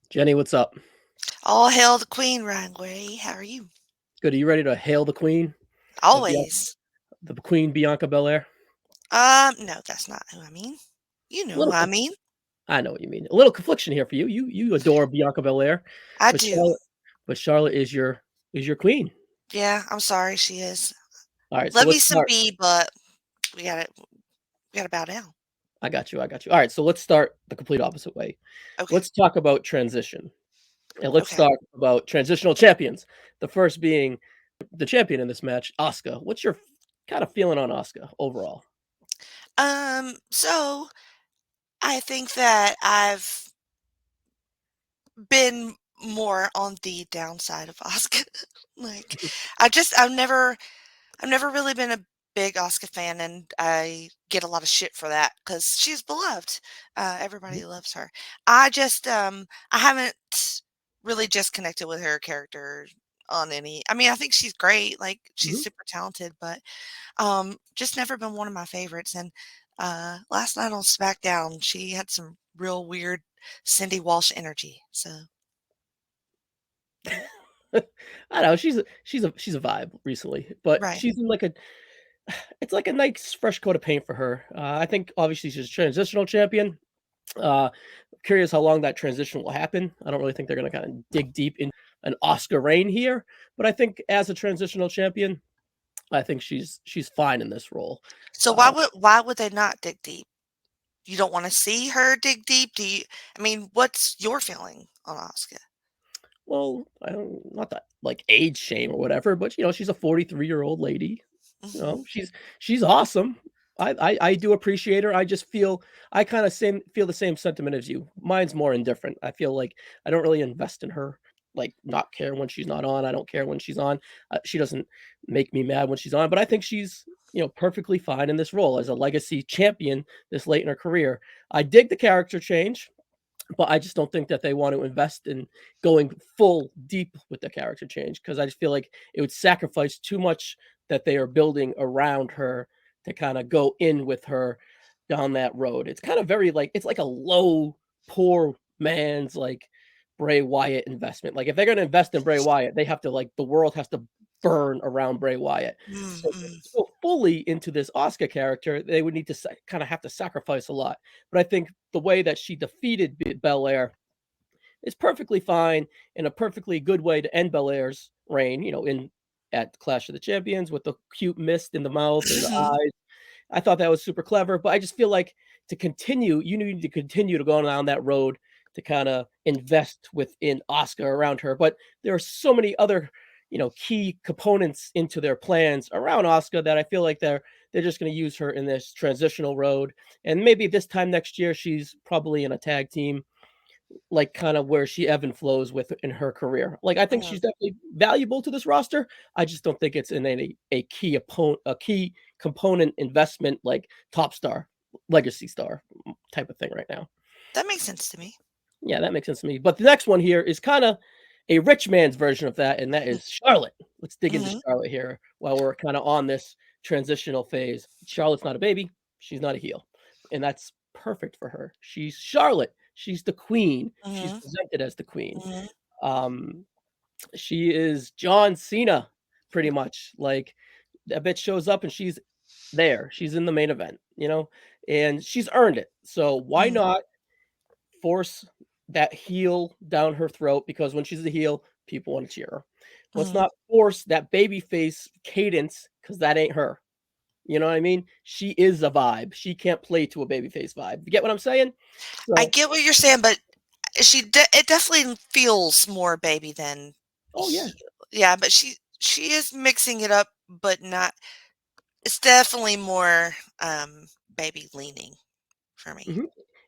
Jenny, what's up? All hail the queen, Ryan Gray. How are you? Good. Are you ready to hail the queen of Always. the Queen Bianca Belair? No, that's not who I mean. You A know who little, I mean. I know what you mean. A little confliction here for you. You adore Bianca Belair, I but do. Charlotte is your queen. Yeah, I'm sorry she is. All right, so Love me let's some start. B, but we gotta bow down. I got you. I got you. All right, so let's start the complete opposite way. Okay. Let's talk about transition, and let's Okay. talk about transitional champions. The first being the champion in this match, Asuka. What's your kind of feeling on Asuka overall? So I think that I've been more on the downside of Oscar. like I've never really been a big Asuka fan, and I get a lot of shit for that because she's beloved. Everybody loves her. I haven't really just connected with her character on any. I mean, I think she's great. Like she's Mhm. super talented, but just never been one of my favorites. And last night on SmackDown, she had some real weird Cindy Walsh energy. So I know she's a vibe recently, but right. she's in like a it's like a nice fresh coat of paint for her. I think obviously she's a transitional champion. Uh, Curious how long that transition will happen. I don't really think they're going to kind of dig deep in an Oscar reign here, but I think as a transitional champion, I think she's fine in this role. So Uh, why would they not dig deep? You don't want to see her dig deep? Do you? I mean, what's your feeling on Asuka? well, I don't not that like age shame or whatever, but she's a 43-year-old lady. You Mhm. know, she's awesome. I do appreciate her. I just feel I kind of same feel the same sentiment as you. Mine's more indifferent. I feel like I don't really invest in her. Like not care when she's not on. I don't care when she's on. She doesn't make me mad when she's on. But I think she's perfectly fine in this role as a legacy champion this late in her career. I dig the character change, but I just don't think that they want to invest in going full deep with the character change because I just feel like it would sacrifice too much that they are building around her to kind of go in with her down that road. It's kind of very like it's like a low, poor man's like Bray Wyatt investment. Like if they're gonna invest in Bray Wyatt, they have to like the world has to burn around Bray Wyatt. So Mm-mm. to go fully into this Oscar character, they would need to kind of have to sacrifice a lot. But I think the way that she defeated Belair is perfectly fine and a perfectly good way to end Belair's reign. In at Clash of the Champions with the cute mist in the mouth or the eyes. I thought that was super clever, but I just feel like to continue, you need to continue to go down that road to kind of invest within Oscar around her. But there are so many other, key components into their plans around Oscar that I feel like they're just going to use her in this transitional road. And maybe this time next year, she's probably in a tag team like kind of where she ebb and flows with in her career. Like I think Mm. she's definitely valuable to this roster. I just don't think it's in a key opponent, a key component investment like top star, legacy star type of thing right now. That makes sense to me. Yeah, that makes sense to me. But the next one here is kind of a rich man's version of that, and that is Charlotte. Let's dig into Hmm. Charlotte here while we're kind of on this transitional phase. Charlotte's not a baby, she's not a heel. And that's perfect for her. She's Charlotte. She's the queen. She's Hmm. presented as the queen. Hmm. Um, she is John Cena, pretty much. Like that bitch shows up and she's there. She's in the main event, and she's earned it. So why Hmm. not force that heel down her throat because when she's a heel, people want to cheer her. Let's Hmm. not force that baby face cadence because that ain't her. You know what I mean? She is a vibe. She can't play to a babyface vibe. You get what I'm saying? I So, get what you're saying, but it definitely feels more baby than oh yeah. he. Yeah, but she is mixing it up, but not. It's definitely more baby leaning for me. Mhm.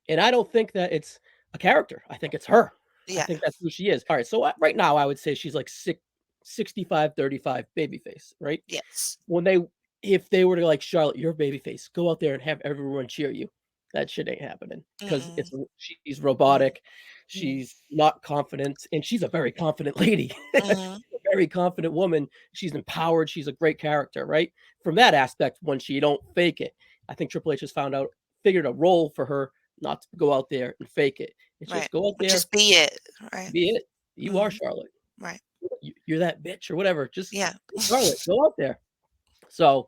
And I don't think that it's a character. I think it's her. I Yeah. think that's who she is. All right. So right now, I would say she's like 65-35 babyface, right? Yes. When they, if they were to like Charlotte, your babyface, go out there and have everyone cheer you. That shit ain't happening because Mm-mm. she's Mm-hmm. robotic, she's not confident, and she's a very confident lady, a Mm-hmm. very confident woman. She's empowered. She's a great character, right? From that aspect, when she don't fake it, I think Triple H has figured a role for her not to go out there and fake it. It's Right. just go out there, Just be it. Right. be it. You are Mhm. Charlotte. Right. You're that bitch or whatever. Just Yeah. Charlotte, go out there. So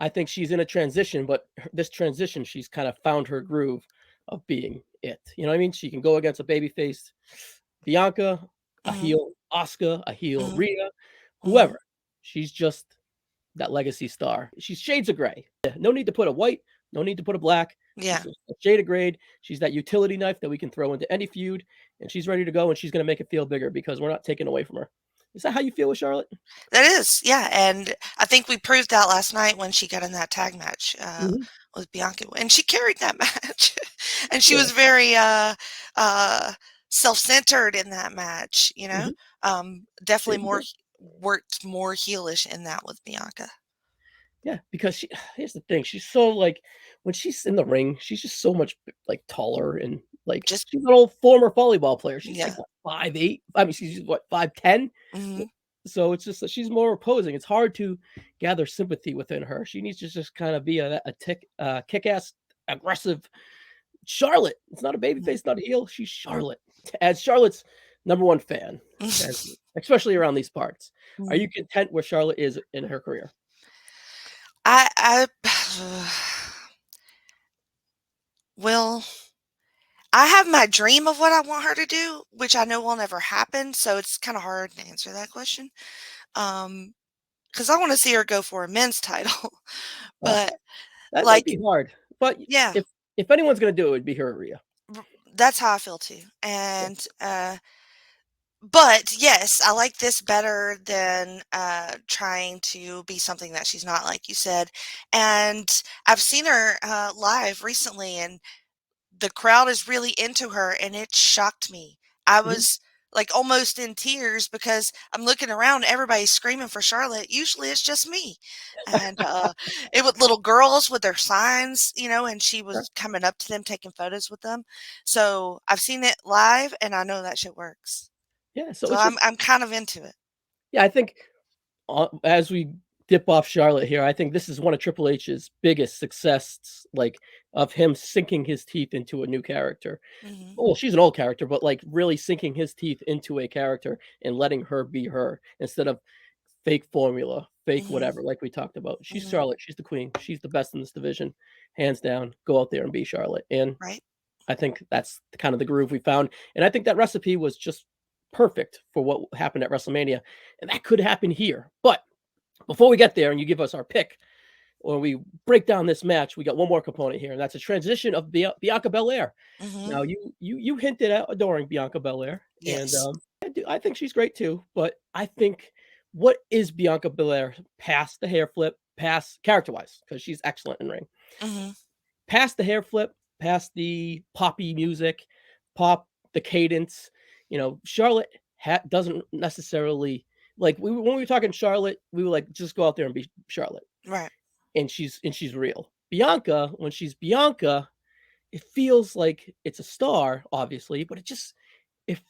I think she's in a transition, but this transition, she's kind of found her groove of being it. You know what I mean? She can go against a babyface Bianca, a Mhm. heel Asuka, a heel Mhm. Rhea, Mhm. whoever. She's just that legacy star. She's shades of gray. Yeah, no need to put a white, no need to put a black. Yeah. She's a shade of gray. She's that utility knife that we can throw into any feud, and she's ready to go, and she's going to make it feel bigger because we're not taking away from her. Is that how you feel with Charlotte? That is, yeah, and I think we proved that last night when she got in that tag match, Mhm. with Bianca, and she carried that match, and she Yeah. was very, uh, self-centered in that match, Mhm. There definitely you go. worked more heelish in that with Bianca. Yeah, because she here's the thing, she's so, like when she's in the ring, she's just so much, like, taller and, like, Just she's an old former volleyball player. She's, like, yeah, what, 5'8"? I mean, she's what, 5'10"? mhm, So it's just that she's more opposing. It's hard to gather sympathy within her. She needs to just kinda be a kick-ass, aggressive Charlotte. It's not a mhm, babyface, not a heel, she's Charlotte. As Charlotte's number 1 fan, and especially around these parts. Are mhm. you content where Charlotte is in her career? I well, I have my dream of what I want her to do, which I know will never happen, so it's kinda hard to answer that question, um 'cause I wanna see her go for a men's title, Uh, but, that might like be hard, but yeah, if anyone's gonna do it, it'd be her or Rhea. r that's how I feel too, Yeah. and, but, yes, I like this better than, trying to be something that she's not, like you said, and I've seen her, live recently, and the crowd is really into her, and it shocked me. I Mhm. was, like, almost in tears because I'm looking around, everybody's screaming for Charlotte. Usually, it's just me, and, it with little girls with their signs, and she Sure. was coming up to them, taking photos with them. So, I've seen it live, and I know that shit works. Yeah, so So, it's I'm just I'm kind of into it. yeah, I think, as we dip off Charlotte here, I think this is one of Triple H's biggest success, like, of him sinking his teeth into a new character. Mhm, Well, she's an old character, but, like, really sinking his teeth into a character and letting her be her instead of fake formula, fake mhm, whatever, like we talked about. She's mhm, Charlotte, she's the queen, she's the best in this division, hands down. Go out there and be Charlotte, and right? I think that's kind of the groove we found, and I think that recipe was just perfect for what happened at WrestleMania, and that could happen here. But before we get there and you give us our pick, or we break down this match, we got one more component here, and that's a transition of Bianca Belair. Mhm, Now, you hinted at adoring Bianca Belair, and yes. I think she's great too. But I think what is Bianca Belair past the hair flip, past character wise, because she's excellent in ring. Mhm, Past the hair flip, past the poppy music, pop, the cadence, Charlotte doesn't necessarily like when we were talking Charlotte, we were like, just go out there and be Charlotte, right. and she's real. Bianca, when she's Bianca, it feels like it's a star, obviously, but if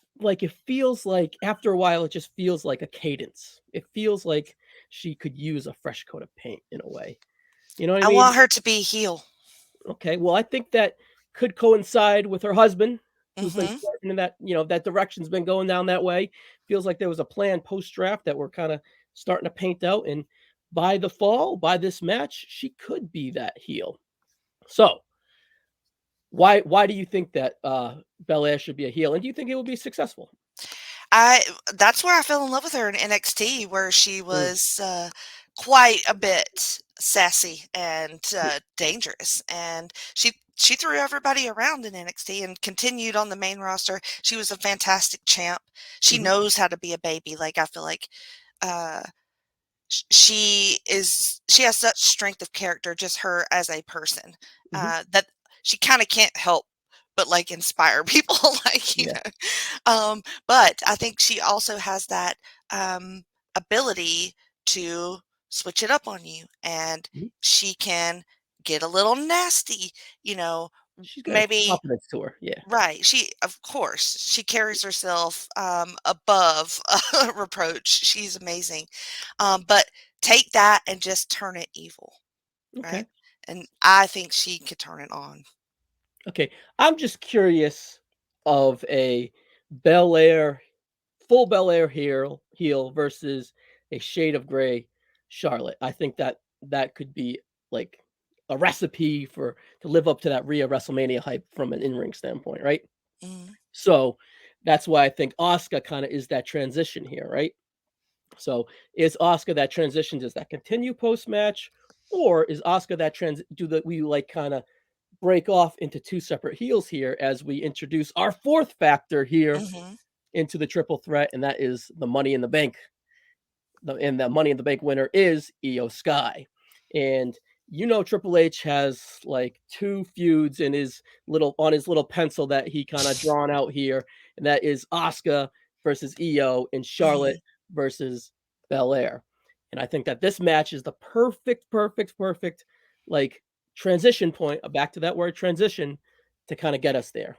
it feels like after a while, it just feels like a cadence. It feels like she could use a fresh coat of paint in a way. You know what I I mean? want her to be heel. Okay, well, I think that could coincide with her husband, who's been Mhm, flirting in that direction's been going down that way. Feels like there was a plan post-draft that we're kinda starting to paint out, and by the fall, by this match, she could be that heel. So, why do you think that, Belair should be a heel, and do you think it will be successful? I that's where I fell in love with her in NXT, where she Mm, was, quite a bit sassy and, mm, dangerous, and she threw everybody around in NXT and continued on the main roster. She was a fantastic champ. She mhm, knows how to be a baby, like, I feel like, uh, she has such strength of character, just her as a person, mhm, that she kinda can't help but, like, inspire people, like, yeah, but I think she also has that, ability to switch it up on you, and mhm. she can get a little nasty, you know, She's got a maybe confidence to her, yeah. right, of course, she carries herself, above reproach, she's amazing, but take that and just turn it evil, right? Okay. And I think she could turn it on. Okay, I'm just curious of a Belair, full Belair heel versus a shade of gray Charlotte. I think that that could be like a recipe for to live up to that Rhea WrestleMania hype from an in-ring standpoint, right? Mhm. So that's why I think Asuka kind of is that transition here, right? So is Asuka that transition? Does that continue post match, or is Asuka that trans? Do that we like kind of break off into two separate heels here as we introduce our fourth factor here Mhm. into the triple threat, and that is the Money in the Bank. And the Money in the Bank winner is Io Sky. And you know Triple H has like two feuds in his little pencil that he kind of drawn out here, and that is Asuka versus Io and Charlotte Mhm. versus Belair. And I think that this match is the perfect like transition point, back to that word transition, to kind of get us there.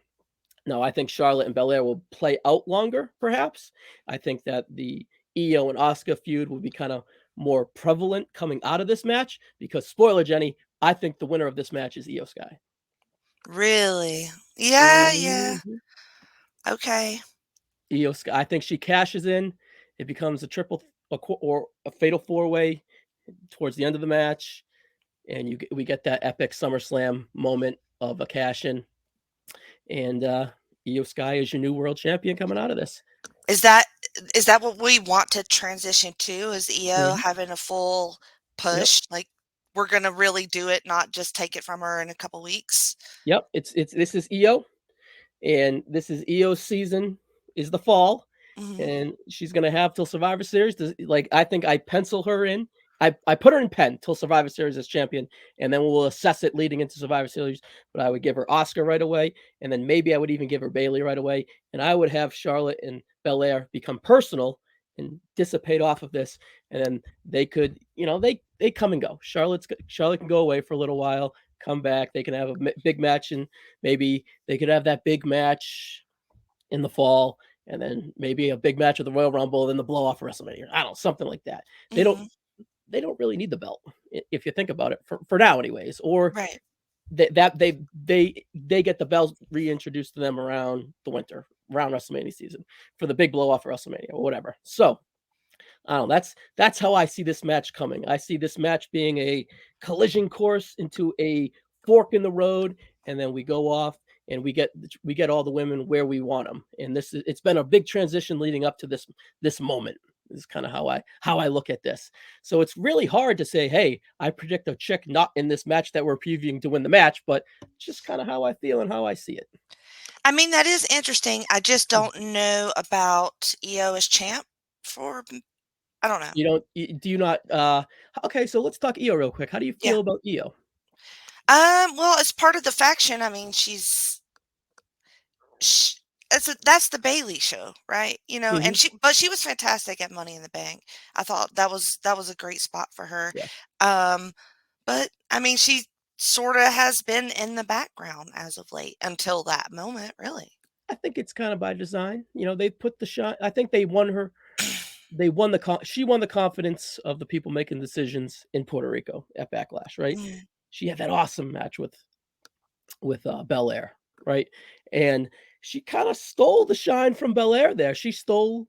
No, I think Charlotte and Belair will play out longer, perhaps. I think that the Io and Asuka feud will be kind of more prevalent coming out of this match because, spoiler, Jenny, I think the winner of this match is Io Sky. Really? Yeah, yeah. Mhm. Okay. Io Sky. I think she cashes in. It becomes a or a fatal four way towards the end of the match, and we get that epic SummerSlam moment of a cash in, and Io Sky is your new world champion coming out of this. Is that is that what we want to transition to? Is EO Mhm. having a full Yep. push? Like, we're gonna really do it, not just take it from her in a couple weeks? Yep, it's this is Io, and this is Io's season is the fall, Mhm. and she's gonna have till Survivor Series. Like I think I pencil her in. I put her in pen till Survivor Series as champion, and then we'll assess it leading into Survivor Series. But I would give her Oscar right away, and then maybe I would even give her Bailey right away, and I would have Charlotte and Belair become personal and dissipate off of this, and then they could, they come and go. Charlotte can go away for a little while, come back. They can have a big match, and maybe they could have that big match in the fall, and then maybe a big match of the Royal Rumble, then the blow off of WrestleMania. I don't know, something like that. They don't Mhm. they don't really need the belt if you think about it for now, anyways. Or Right. they get the belts reintroduced to them around the winter, around WrestleMania season for the big blow off of WrestleMania or whatever. So I don't know. That's how I see this match coming. I see this match being a collision course into a fork in the road, and then we go off and we get all the women where we want them. And it's been a big transition leading up to this moment. This is kind of how I look at this. So it's really hard to say, hey, I predict a chick not in this match that we're previewing to win the match, but just kind of how I feel and how I see it. I mean, that is interesting. I just don't know about EO as champ for I don't know. Do you not okay, so let's talk Io real quick. How do you Yeah. feel about Io? Well, as part of the faction, I mean, sh that's the Bailey show, right? You know, and Mhm. she was fantastic at Money in the Bank. I thought that was a great spot for her. Yeah. Um, but I mean, she sorta has been in the background as of late until that moment, really. I think it's kind of by design. They put the shot. I think they won her. They won she won the confidence of the people making decisions in Puerto Rico at Backlash, right? Mm, She had that awesome match with Belair, right? And she kind of stole the shine from Belair there. She stole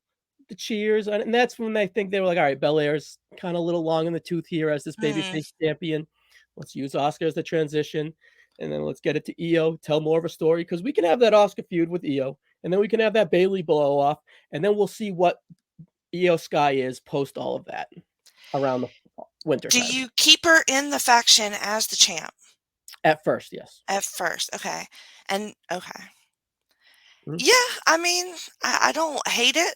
the cheers, and that's when I think they were like, all right, Belair's kind of a little long in the tooth here as this mm, babyface champion. Let's use Oscar as the transition, and then let's get it to Io, tell more of a story because we can have that Oscar feud with Io, and then we can have that Bailey blow off, and then we'll see what Io Sky is post all of that around the winter Do time. you keep her in the faction as the champ At first, yes. at first? Okay. And okay. Mhm, Yeah, I mean, I don't hate it.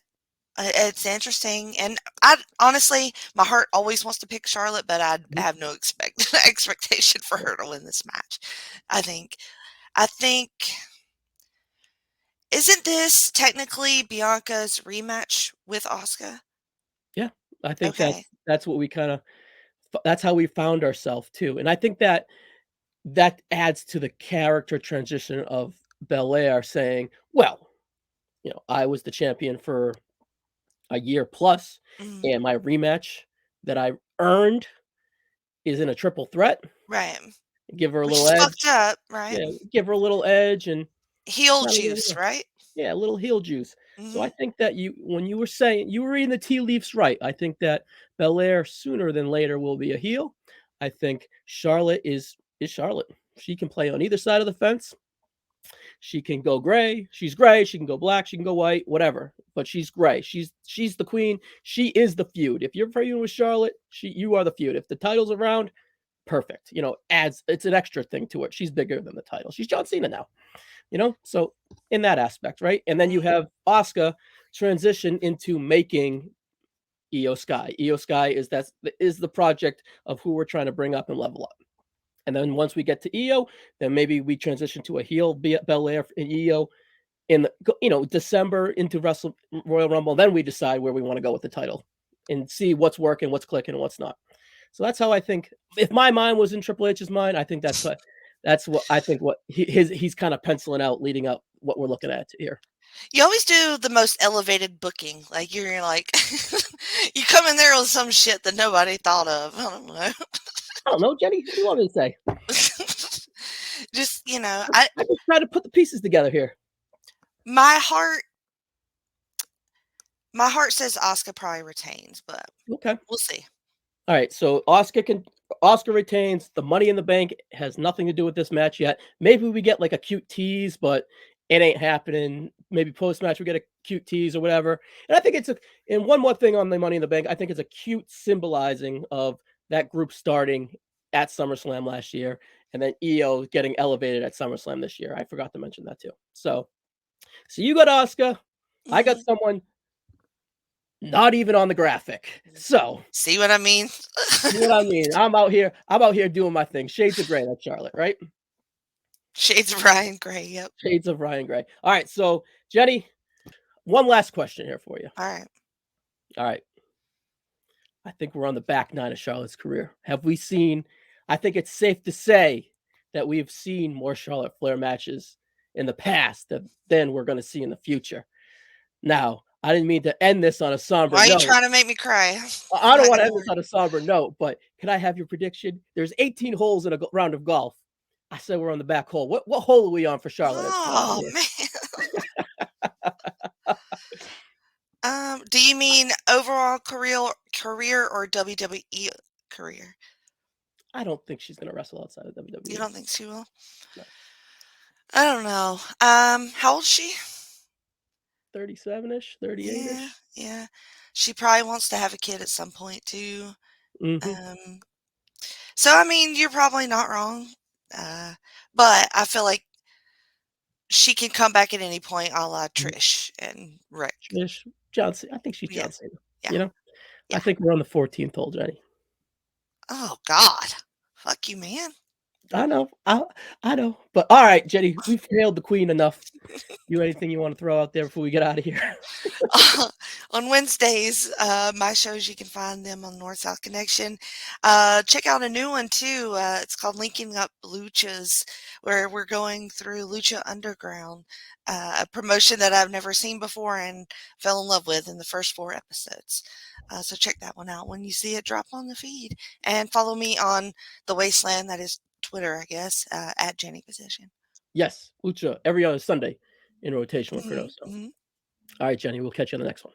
It's interesting, and I honestly, my heart always wants to pick Charlotte, but I mhm. have no expectation for her to win this match. I think I think isn't this technically Bianca's rematch with Asuka? Yeah, I think Okay. that's what we kinda that's how we found ourselves too, and I think that adds to the character transition of Belair saying, "Well, I was the champion for a year plus, Mhm. and my rematch that I earned is in a triple threat. Right. give her a Which little is fucked edge. up, right? Yeah, give her a little edge and Heel kinda juice, right? yeah, a little heel juice. So I Mhm. think that when you were saying you were reading the tea leaves right. I think that Belair sooner than later will be a heel. I think Charlotte is Charlotte. She can play on either side of the fence. She can go gray. She's gray. She can go black. She can go white. Whatever. But she's gray. She's the queen. She is the feud. If you're feuding with Charlotte, you are the feud. If the title's around, perfect. Adds it's an extra thing to it. She's bigger than the title. She's John Cena now. So in that aspect, right? And then you Mhm. have Asuka transition into making Io Sky. Io Sky is the project of who we're trying to bring up and level up. And then once we get to Io, then maybe we transition to a heel Belair and Io in December into Royal Rumble. Then we decide where we want to go with the title and see what's working, what's clicking, and what's not. So that's how I think. If my mind was in Triple H's mind, I think that's what I think. What he's kind of penciling out, leading up what we're looking at here. You always do the most elevated booking. Like, you're like you come in there with some shit that nobody thought of. I don't know. I don't know, Jenny. What do you want me to say? Just, I just try to put the pieces together here. my heart my heart says Asuka probably retains, but Okay. we'll see. All right. So Oscar retains. The Money in the Bank has nothing to do with this match yet. Maybe we get like a cute tease, but it ain't happening. Maybe post match we get a cute tease or whatever. And I think and one more thing on the Money in the Bank. I think it's a cute symbolizing of that group starting at SummerSlam last year, and then Io getting elevated at SummerSlam this year. I forgot to mention that too. So you got Oscar. I got Mhm. someone not even on the graphic. So See what I mean? see what I mean? I'm out here doing my thing. Shades of gray, that's Charlotte, right? Shades of Ryan Gray, yep. Shades of Ryan Gray. All right, so Jenny, one last question here for you. All right. All right. I think we're on the back nine of Charlotte's career. Have we seen I think it's safe to say that we've seen more Charlotte Flair matches in the past than we're gonna see in the future. Now, I didn't mean to end this on a somber Why are you note. trying to make me cry? I I'm don't not want to gonna end this worry. on a somber note, but can I have your prediction? There's 18 holes in a round of golf. I said we're on the back hole. What hole are we on for Charlotte at the bottom Oh, here? man. Do you mean overall career or WWE career? I don't think she's going to wrestle outside of You WWE. don't think she will? No. I don't know. How old is she? 37-ish, 38 Yeah, ish. yeah. She probably wants to have a kid at some point too. Hmm. Um, so I mean, you're probably not wrong. Uh, but I feel like she can come back at any point, a la Trish and Rick. Trish, John Cena. I think she's Yeah, John Cena. yeah, You know, I yeah. think we're on the 14th hole, Jenny. Oh God, fuck you, man. I know. I know. But all right, Jenny, we've hailed the queen enough. You anything you want to throw out there before we get out of here? On Wednesdays, my shows, you can find them on North South Connection. Check out a new one too. It's called Linking Up Luchas, where we're going through Lucha Underground, a promotion that I've never seen before and fell in love with in the first 4 episodes. So check that one out when you see it drop on the feed. And follow me on The Wasteland, that is Twitter, I guess, at Jenny Position. Yes, Lucha every other Sunday in rotation with Hmm. Fredo. So, Hmm. all right, Jenny, we'll catch you on the next one.